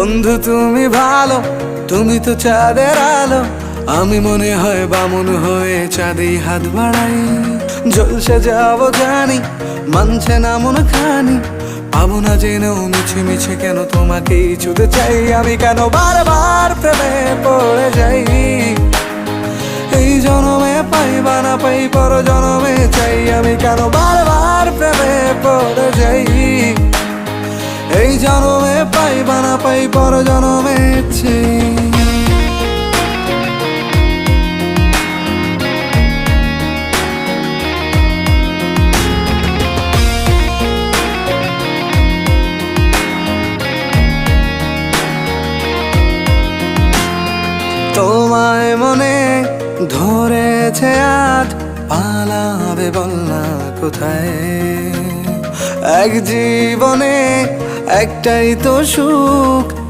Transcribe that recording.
বন্ধু তুমি ভালো, তুমি তো চাঁদের আলো। আমি মনে হয় বামুন হয়ে চাঁদেই হাত বাড়াই। জলসে যাবো জানি, মানছে না মন খানি। পাবো না জেনেও মিছে মিছে কেন তোমাকেই ছুঁতে চাই। আমি কেন বারবার প্রেমে পড়ে যাই। এই জনমে পাই বা না পাই, পর জনমে চাই। আমি কেন বারবার প্রেমে পড়ে যাই। এই জনমে পাই বা না পাই, পর জনমে চাই। তোমায় মনে ধরেছে আজ, পালাবে বল না কোথায়। এক জীবনে একটাই তো সুখ,